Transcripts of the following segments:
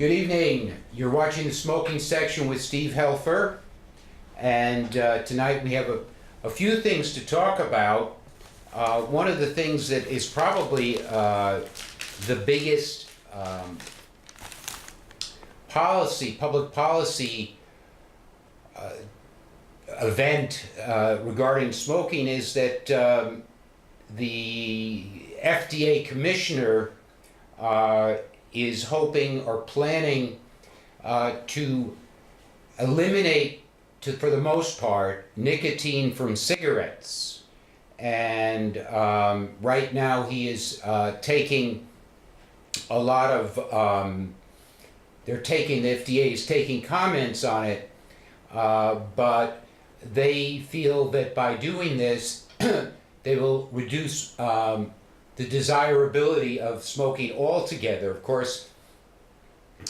Good evening. You're watching the Smoking Section with Steve Helfer, and tonight we have a few things to talk about. One of the things that is probably the biggest public policy event regarding smoking is that the FDA commissioner is hoping or planning to eliminate, for the most part, nicotine from cigarettes. And right now he is taking a lot of, the FDA is taking comments on it, but they feel that by doing this, they will reduce the desirability of smoking altogether. Of course,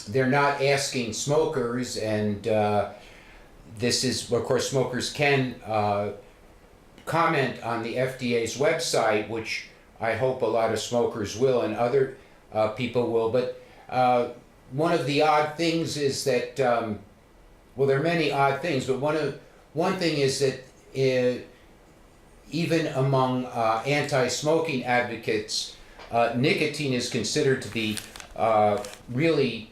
they're not asking smokers, and this is, of course, smokers can comment on the FDA's website, which I hope a lot of smokers will and other people will. But one of the odd things is that, well, there are many odd things, but one thing is that even among anti-smoking advocates, nicotine is considered to be really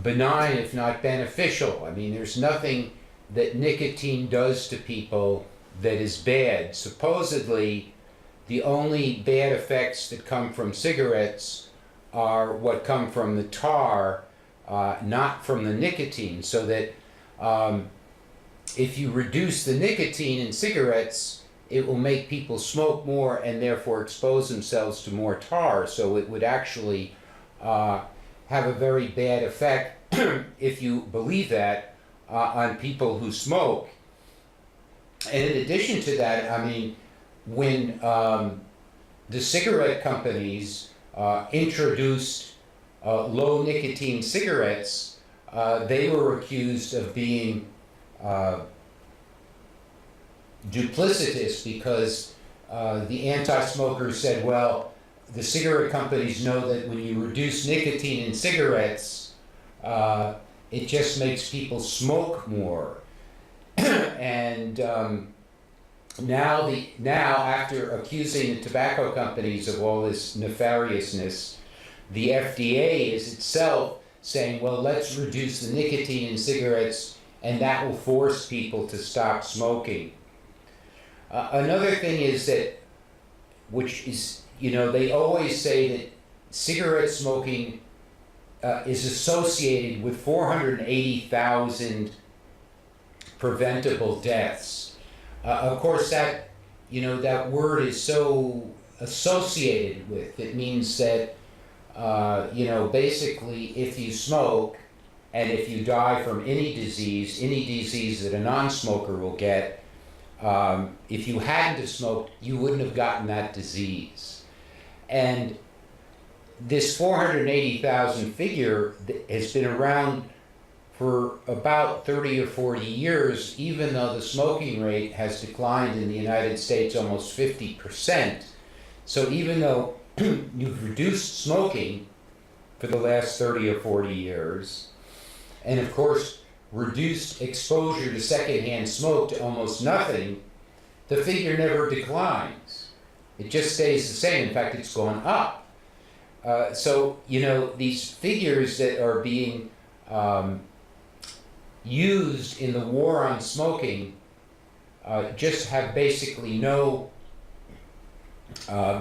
benign, if not beneficial. I mean, there's nothing that nicotine does to people that is bad. Supposedly, the only bad effects that come from cigarettes are what come from the tar, not from the nicotine. So that if you reduce the nicotine in cigarettes, it will make people smoke more and therefore expose themselves to more tar. So it would actually have a very bad effect, if you believe that, on people who smoke. And in addition to that, I mean, when the cigarette companies introduced low nicotine cigarettes, they were accused of being duplicitous, because the anti-smokers said, well, the cigarette companies know that when you reduce nicotine in cigarettes, it just makes people smoke more. And now after accusing the tobacco companies of all this nefariousness, the FDA is itself saying, well, let's reduce the nicotine in cigarettes, and that will force people to stop smoking. Another thing is that, which is, they always say that cigarette smoking is associated with 480,000 preventable deaths. Of course, that word is so associated with. It means that, basically, if you smoke and if you die from any disease that a non-smoker will get, if you hadn't have smoked, you wouldn't have gotten that disease. And this 480,000 figure has been around for about 30 or 40 years, even though the smoking rate has declined in the United States almost 50%. So even though you've reduced smoking for the last 30 or 40 years, and of course reduced exposure to secondhand smoke to almost nothing, the figure never declines. It just stays the same. In fact, it's gone up. So, these figures that are being used in the war on smoking just have basically no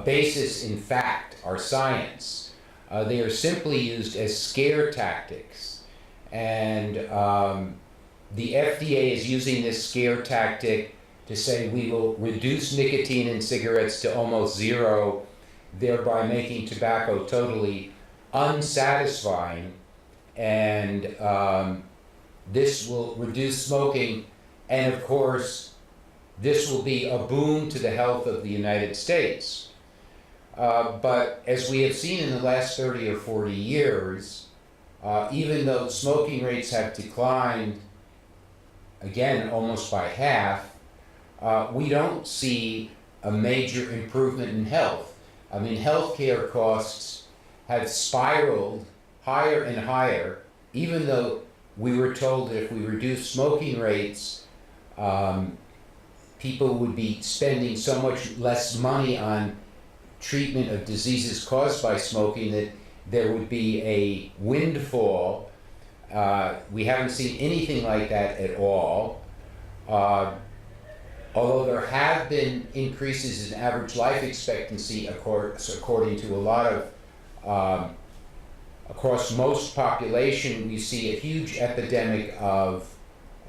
basis in fact or science. They are simply used as scare tactics. And the FDA is using this scare tactic to say we will reduce nicotine in cigarettes to almost zero, thereby making tobacco totally unsatisfying. And this will reduce smoking, and of course, this will be a boon to the health of the United States. But as we have seen in the last 30 or 40 years, even though smoking rates have declined, again, almost by half, we don't see a major improvement in health. I mean, healthcare costs have spiraled higher and higher, even though we were told that if we reduce smoking rates, people would be spending so much less money on treatment of diseases caused by smoking that there would be a windfall. We haven't seen anything like that at all. Although there have been increases in average life expectancy according to a lot of, across most population, we see a huge epidemic of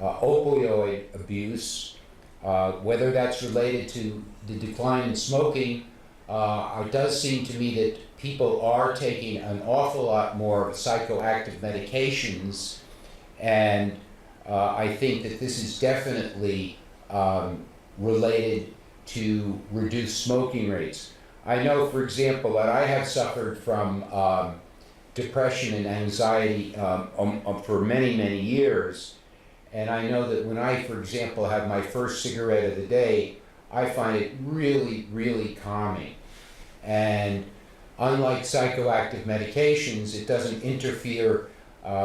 opioid abuse. Whether that's related to the decline in smoking, it does seem to me that people are taking an awful lot more psychoactive medications, and I think that this is definitely related to reduced smoking rates. I know, for example, that I have suffered from depression and anxiety for many, many years. And I know that when I, for example, have my first cigarette of the day, I find it really, really calming. And unlike psychoactive medications, it doesn't interfere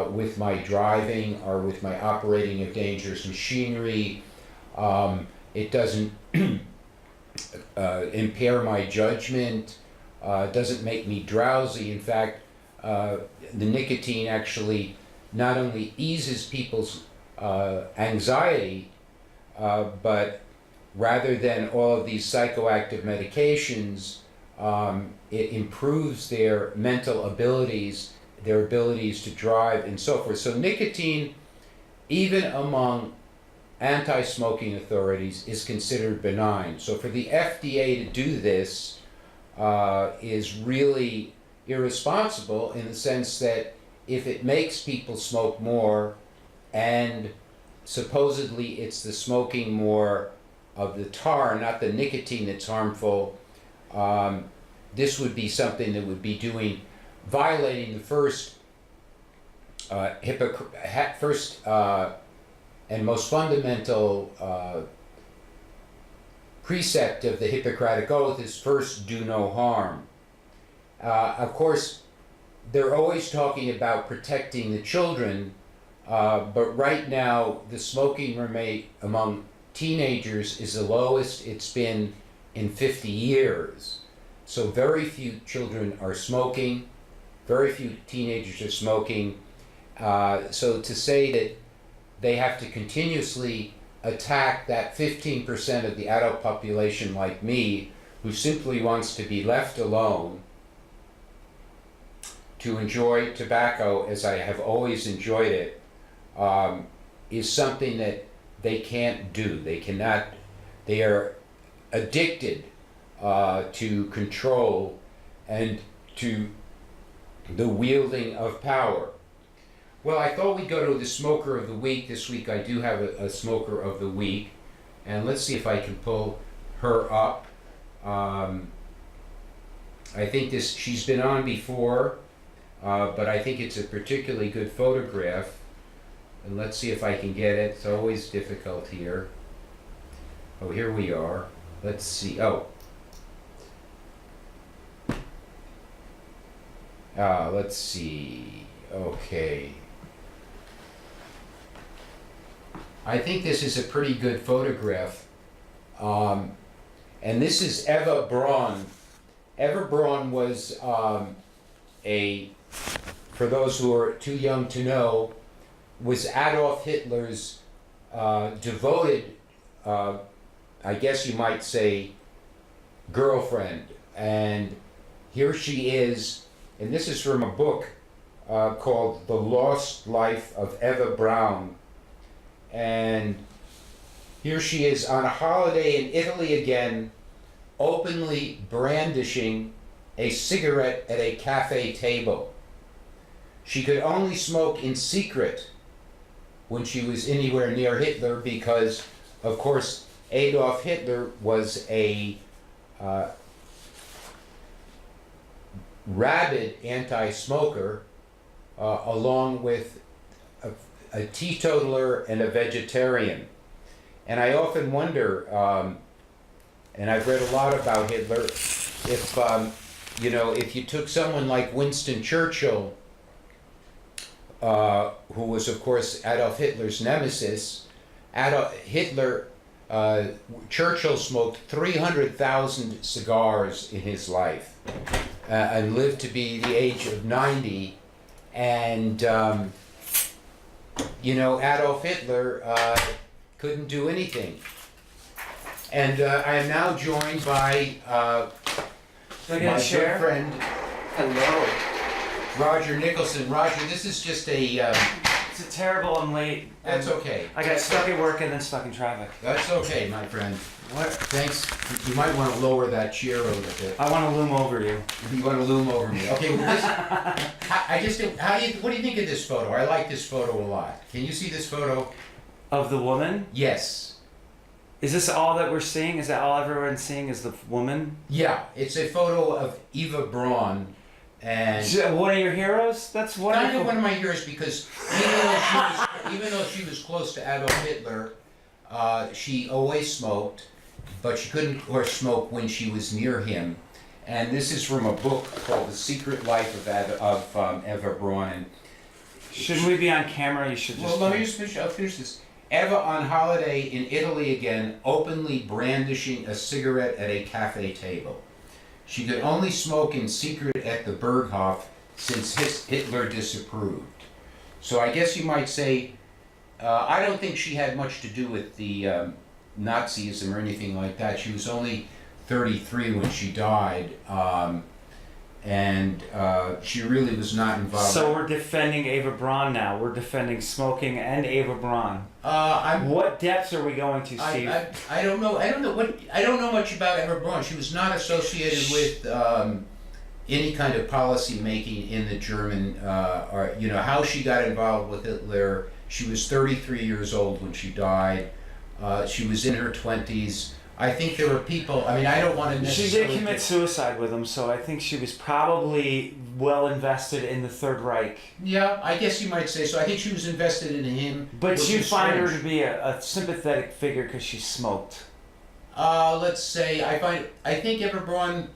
with my driving or with my operating of dangerous machinery. It doesn't impair my judgment, doesn't make me drowsy. In fact, the nicotine actually not only eases people's anxiety, but rather than all of these psychoactive medications, it improves their mental abilities, their abilities to drive and so forth. So nicotine, even among anti-smoking authorities, is considered benign. So for the FDA to do this is really irresponsible, in the sense that if it makes people smoke more, and supposedly it's the smoking more of the tar, not the nicotine, that's harmful, this would be something that would be violating the first and most fundamental precept of the Hippocratic Oath is first do no harm. Of course, they're always talking about protecting the children, but right now the smoking rate among teenagers is the lowest it's been in 50 years. So very few children are smoking, very few teenagers are smoking. So to say that they have to continuously attack that 15% of the adult population like me, who simply wants to be left alone to enjoy tobacco as I have always enjoyed it, is something that they can't do. They cannot, they are addicted to control and to the wielding of power. Well, I thought we'd go to the smoker of the week. This week I do have a smoker of the week, and let's see if I can pull her up. I think she's been on before, but I think it's a particularly good photograph. And let's see if I can get it. It's always difficult here. Oh, here we are. Let's see. Oh. Let's see. Okay. I think this is a pretty good photograph. And this is Eva Braun. Eva Braun was for those who are too young to know, was Adolf Hitler's devoted, I guess you might say, girlfriend. And here she is, and this is from a book called The Lost Life of Eva Braun. And here she is on a holiday in Italy again, openly brandishing a cigarette at a cafe table. She could only smoke in secret when she was anywhere near Hitler, because, of course, Adolf Hitler was a rabid anti-smoker, along with a teetotaler and a vegetarian. And I often wonder, and I've read a lot about Hitler, if you took someone like Winston Churchill, who was, of course, Adolf Hitler's nemesis. Churchill smoked 300,000 cigars in his life and lived to be the age of 90. And, Adolf Hitler couldn't do anything. And I am now joined by my good friend, Hello. Roger Nicholson. Roger, this is just a... It's a terrible, I'm late. That's okay. I got stuck at work and then stuck in traffic. That's okay, my friend. What? Thanks. You might want to lower that chair a little bit. I want to loom over you. You want to loom over me. Okay, well, what do you think of this photo? I like this photo a lot. Can you see this photo? Of the woman? Yes. Is this all that we're seeing? Is that all everyone's seeing is the woman? Yeah, it's a photo of Eva Braun. And is that one of your heroes? That's wonderful. Kind of one of my heroes because even though she was close to Adolf Hitler, she always smoked, but she couldn't, of course, smoke when she was near him. And this is from a book called The Secret Life of Eva Braun. And shouldn't we be on camera? You should just... Well, let me just finish. I'll finish this. Eva on holiday in Italy again, openly brandishing a cigarette at a cafe table. She could only smoke in secret at the Berghof since Hitler disapproved. So I guess you might say, I don't think she had much to do with the Nazism or anything like that. She was only 33 when she died, and she really was not involved. So we're defending Eva Braun now. We're defending smoking and Eva Braun. What depths are we going to, Steve? I don't know. I don't know much about Eva Braun. She was not associated with any kind of policy making in the German, or how she got involved with Hitler. She was 33 years old when she died. She was in her 20s. I think there were people. I mean, I don't want to necessarily... She did commit suicide with him, so I think she was probably well invested in the Third Reich. Yeah, I guess you might say so. I think she was invested in him. But you find her to be a sympathetic figure because she smoked. Let's say I think Eva Braun.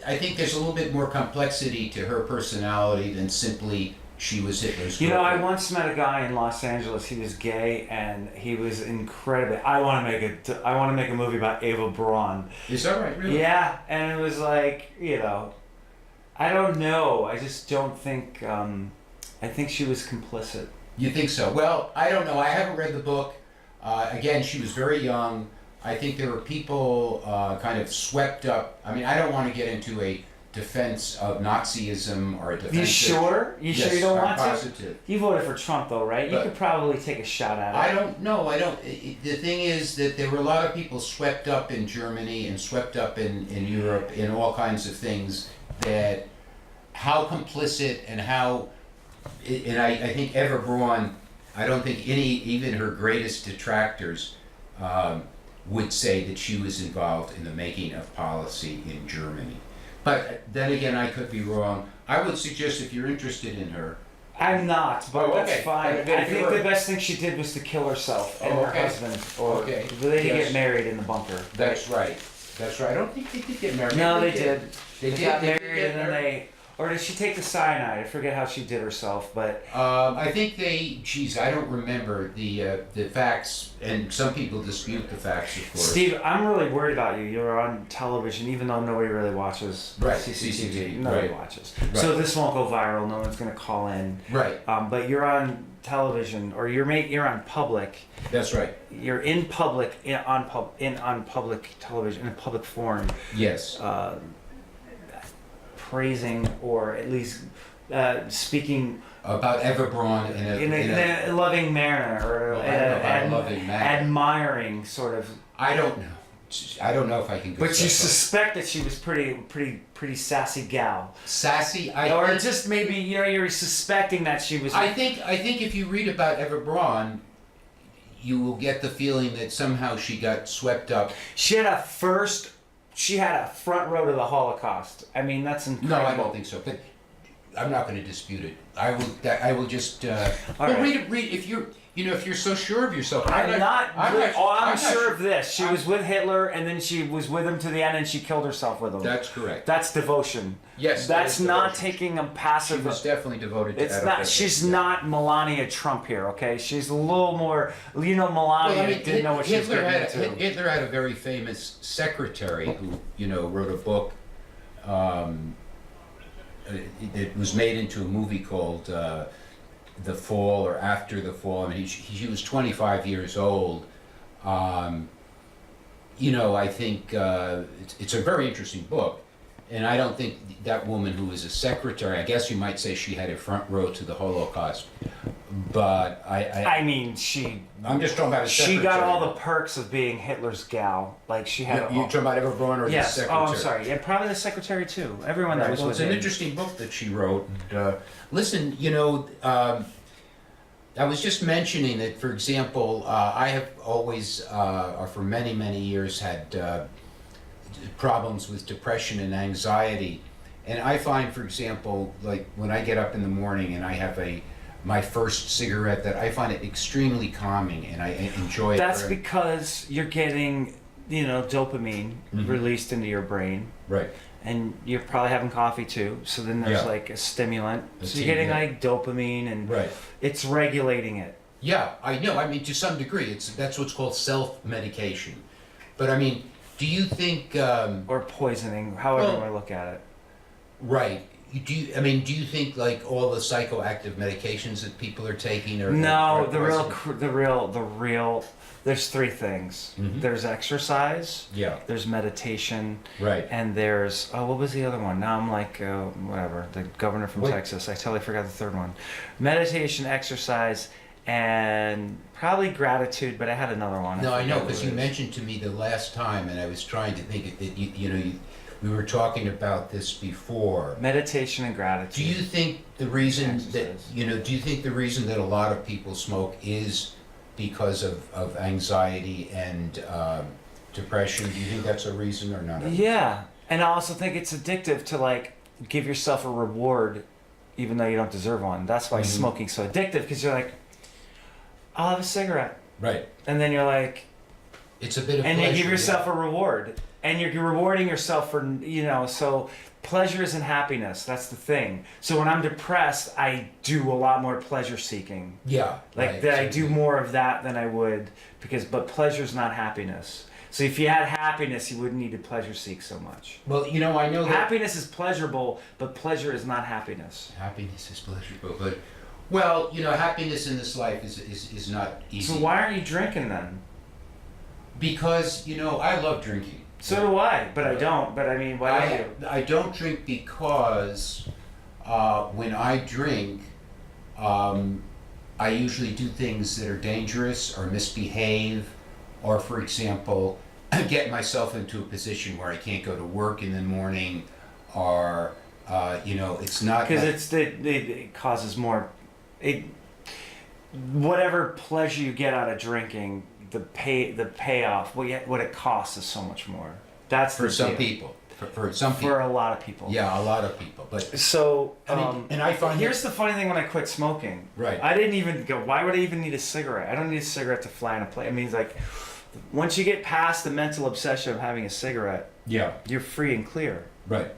I think there's a little bit more complexity to her personality than simply she was Hitler's girlfriend. I once met a guy in Los Angeles. He was gay, and he was incredibly... I want to make a movie about Eva Braun. Is that right? Really? Yeah, and it was like, I don't know. I just don't think... I think she was complicit. You think so? Well, I don't know. I haven't read the book. Again, she was very young. I think there were people kind of swept up. I mean, I don't want to get into a defense of Nazism or a defense. You sure? Yes, sure you don't want positive. to? You voted for Trump, though, right? You could probably take a shot at it. I don't know. The thing is that there were a lot of people swept up in Germany and swept up in Europe in all kinds of things that how complicit and how... And I think Eva Braun, I don't think even her greatest detractors would say that she was involved in the making of policy in Germany. But then again, I could be wrong. I would suggest if you're interested in her... I'm not, but that's fine. Okay, I think the best thing she did was to kill herself and her husband. They didn't get married in the bunker. That's right. That's right. I don't think they did get married. No, they did. They got married and then they... Or did she take the cyanide? I forget how she did herself, but... I think I don't remember the facts, and some people dispute the facts, of course. Steve, I'm really worried about you. You're on television, even though nobody really watches CCTV. Nobody watches. Right. So this won't go viral. No one's going to call in. Right. But you're on television, or you're on public. That's right. You're in public, on public television, in a public forum. Yes. Praising or at least speaking about Eva Braun in a loving manner or admiring sort of. I don't know. I don't know if I can. But you suspect that she was pretty sassy gal. Sassy, or just maybe you're suspecting that she was. I think if you read about Eva Braun, you will get the feeling that somehow she got swept up. She had a front row to the Holocaust. I mean, that's incredible. No, I don't think so. But I'm not going to dispute it. I will just. Well, right. read if you're. If you're so sure of yourself. I'm not not sure of this. She was with Hitler, and then she was with him to the end, and she killed herself with him. That's correct. That's devotion. Yes, that's not devotion. taking a passive. She was definitely devoted to It's not. She's not Melania Trump here. Okay, she's a little more. Melania Well, I mean, didn't know what she was getting into. Hitler had a very famous secretary who, wrote a book. It was made into a movie called The Fall or After the Fall. I mean, she was 25 years old. I think it's a very interesting book. And I don't think that woman who was a secretary, I guess you might say she had a front row to the Holocaust. But I mean, I'm just talking about a secretary. She got all the perks of being Hitler's gal. Like she had. You're talking about Eva Braun or yes. the secretary? Oh, I'm sorry. Yeah, probably the secretary too. Everyone that was Well, with it's an him. interesting book that she wrote. Listen, I was just mentioning that, for example, I have always, or for many, many years, had problems with depression and anxiety. And I find, for example, like when I get up in the morning and I have my first cigarette, that I find it extremely calming and I enjoy it. That's because you're getting, dopamine Mhm. released into your brain. Right. And you're probably having coffee too. So then there's Yeah. like a stimulant. A So you're getting stimulant. like dopamine and Right. it's regulating it. Yeah, I know. I mean, to some degree, that's what's called self-medication. But I mean, do you think? Or poisoning, however Well- you want to look at it. Right. Do you think like all the psychoactive medications that people are taking are? No, are the real. There's three things. Mhm. There's exercise. Yeah. There's meditation. Right. And there's what was the other one? Now I'm like whatever. The governor from Wait. Texas. I totally forgot the third one. Meditation, exercise, and probably gratitude. But I had another one. No, I know forget because what you it is. mentioned to me the last time, and I was trying to think that we were talking about this before. Meditation and gratitude. Do you think the reason that Exercise. do you think the reason that a lot of people smoke is because of anxiety and depression? Do you think that's a reason or not? Yeah, and I also think it's addictive to like give yourself a reward, even though you don't deserve one. That's why Mhm. smoking's so addictive because you're like, I'll have a cigarette, Right. and then you're like, It's a bit of and you pleasure, give yourself a reward, and you're rewarding yourself for so pleasure isn't happiness. That's the thing. So when I'm depressed, I do a lot more pleasure seeking. Yeah. Like right, that, I so- do more of that than I would but pleasure's not happiness. So if you had happiness, you wouldn't need to pleasure seek so much. Well, I know that Happiness is pleasurable, but pleasure is not happiness. happiness is pleasurable, but well, happiness in this life is not easy. So why aren't you drinking then? Because I love drinking. So do I, but I don't. But I mean, why don't you? I don't drink because when I drink, I usually do things that are dangerous or misbehave, or for example, get myself into a position where I can't go to work in the morning, or it's not Because it causes more. Whatever pleasure you get out of drinking, the payoff, what it costs is so much more. That's for the some deal. people. For some people, For a lot of people. yeah, a lot of people. But So, I mean, and I find here's the funny thing when I quit smoking. Right. I didn't even go, why would I even need a cigarette? I don't need a cigarette to fly in a plane. I mean, it's like, once you get past the mental obsession of having a cigarette, yeah, you're free and clear right.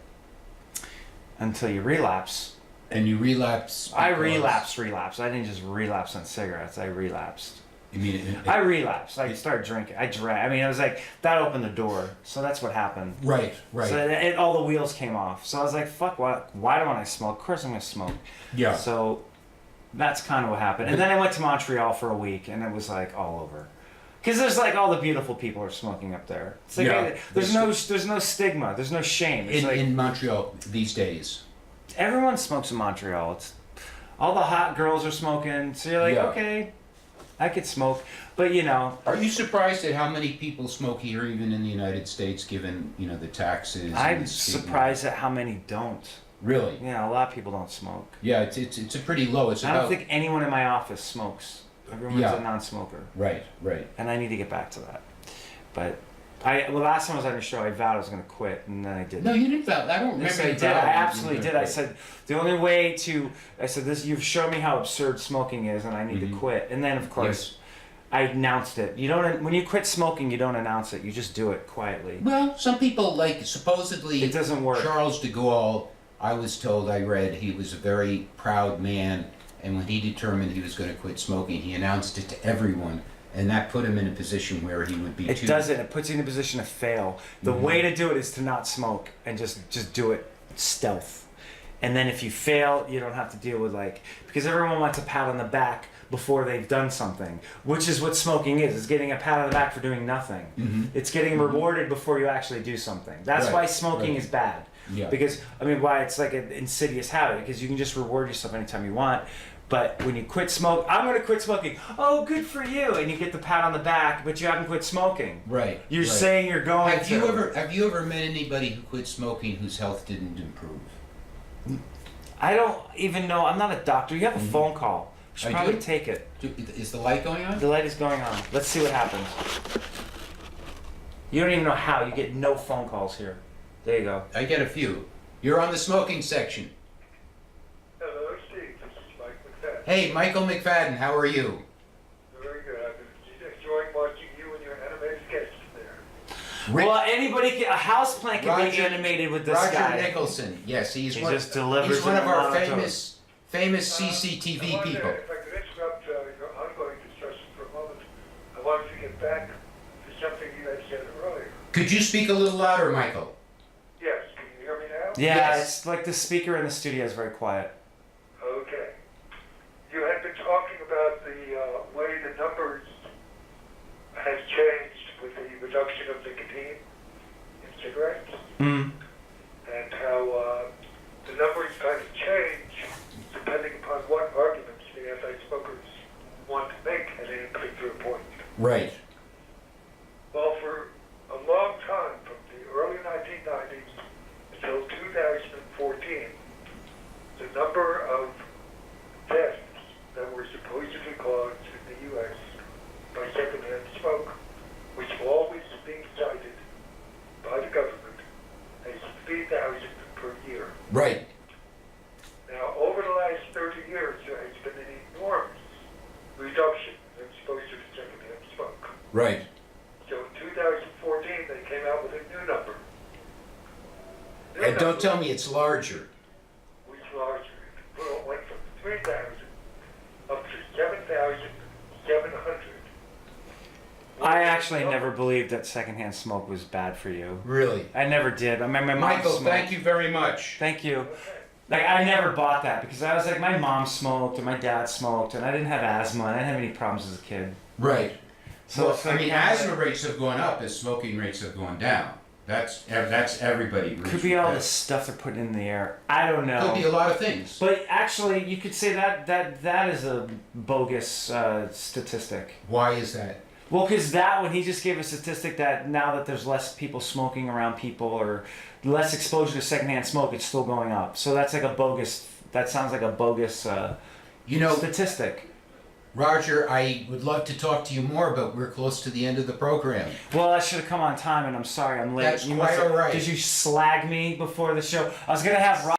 until you relapse. And you relapse. I because- relapsed. I didn't just relapse on cigarettes. I relapsed. You mean I relapsed. I started drinking. I drank. I mean, it was like, that opened the door. So that's what happened. right, right. So all the wheels came off. So I was like, fuck, why don't I smoke? Of course I'm going to smoke. Yeah. So that's kind of what happened. And then I went to Montreal for a week, and it was like all over. Because there's like all the beautiful people are smoking up there. It's like, Yeah. there's no stigma. There's no shame. It's like in Montreal these days. everyone smokes in Montreal. It's all the hot girls are smoking. So you're like, Yeah. okay, I could smoke, but Are you surprised at how many people smoke here, even in the United States, given the taxes? and I'm the stigma? surprised at how many don't. Really? Yeah, a lot of people don't smoke. Yeah, it's a pretty low. It's I about don't think anyone in my office smokes. Everyone's Yeah. a non-smoker, right, right. and I need to get back to that. But Last time I was on your show, I vowed I was going to quit, and then I didn't. No, you didn't vow. I don't remember. Yes, I you did. vowing I you were absolutely gonna did. I quit. said the only way to. I said this. You've shown me how absurd smoking is, and I need to quit. And then, of course, I announced it. You don't. When you quit smoking, you don't announce it. You just do it quietly. Well, some people like supposedly. It doesn't work. Charles de Gaulle, I was told, I read, he was a very proud man, and when he determined he was going to quit smoking, he announced it to everyone, and that put him in a position where he would be. It doesn't. It puts you in a position to fail. The way to do it is to not smoke and just do it stealth. And then if you fail, you don't have to deal with because everyone wants a pat on the back before they've done something, which is what smoking is. It's getting a pat on the back for doing nothing. It's getting rewarded before you actually do something. That's Right, why smoking right. is bad. Yeah. Because, why it's like an insidious habit, because you can just reward yourself anytime you want. But when you quit smoke, I'm going to quit smoking. Oh, good for you. And you get the pat on the back, but you haven't quit smoking. Right. You're right. saying you're going Have you ever met anybody who quit smoking whose health didn't improve? I don't even know. I'm not a doctor. You have a phone call. We should I probably do? take it. Is the light going on? The light is going on. Let's see what happens. You don't even know how. You get no phone calls here. There you go. I get a few. You're on the smoking section. Hello, Steve. This is Mike McFadden. Hey, Michael McFadden, how are you? Very good. I've been enjoying watching you and your animated sketches there. Rick- Well, a houseplant can be Roger- animated with this Roger guy. Nicholson. Yes, He just delivers he's one it of in our monotone. famous CCTV I wonder people. If I could interrupt your ongoing discussion for a moment, I wanted to get back to something you had said earlier. Could you speak a little louder, Michael? Yes, can you hear me now? Yeah, Yes. it's like the speaker in the studio is very quiet. Okay. You had been talking about the way the numbers has changed with the reduction of nicotine in cigarettes, Mm. and how the numbers kind of change depending upon what arguments the anti-smokers want to make at any particular point. Right. Well, for a long time, from the early 1990s until 2014, the number of deaths that were supposedly caused in the U.S. by secondhand smoke was always being cited by the government as 3,000 per year. Right. Now, over the last 30 years, there has been an enormous reduction in exposure to secondhand smoke. Right. So in 2014, they came out with a new number. And don't tell me it's larger. Which larger. It went from 3,000 up to 7,700. I actually never believed that secondhand smoke was bad for you. Really. I never did. My mom Michael, smoked. thank you very much. Thank you. Okay. I never bought that because I was like, my mom smoked and my dad smoked, and I didn't have asthma. And I didn't have any problems as a kid. Right. So Well, it's I like, mean, asthma rates have gone up as smoking rates have gone down. That's everybody. agrees could be with all that. the stuff they're putting in the air. I don't know. Could be a lot of things. But actually, you could say that is a bogus statistic. Why is that? Well, because when he just gave a statistic that now that there's less people smoking around people or less exposure to secondhand smoke, it's still going up. So that's like a bogus. That sounds like a bogus statistic. Roger, I would love to talk to you more, but we're close to the end of the program. Well, I should have come on time, and I'm sorry I'm late. That's quite all right. Did you slag me before the show? I was gonna have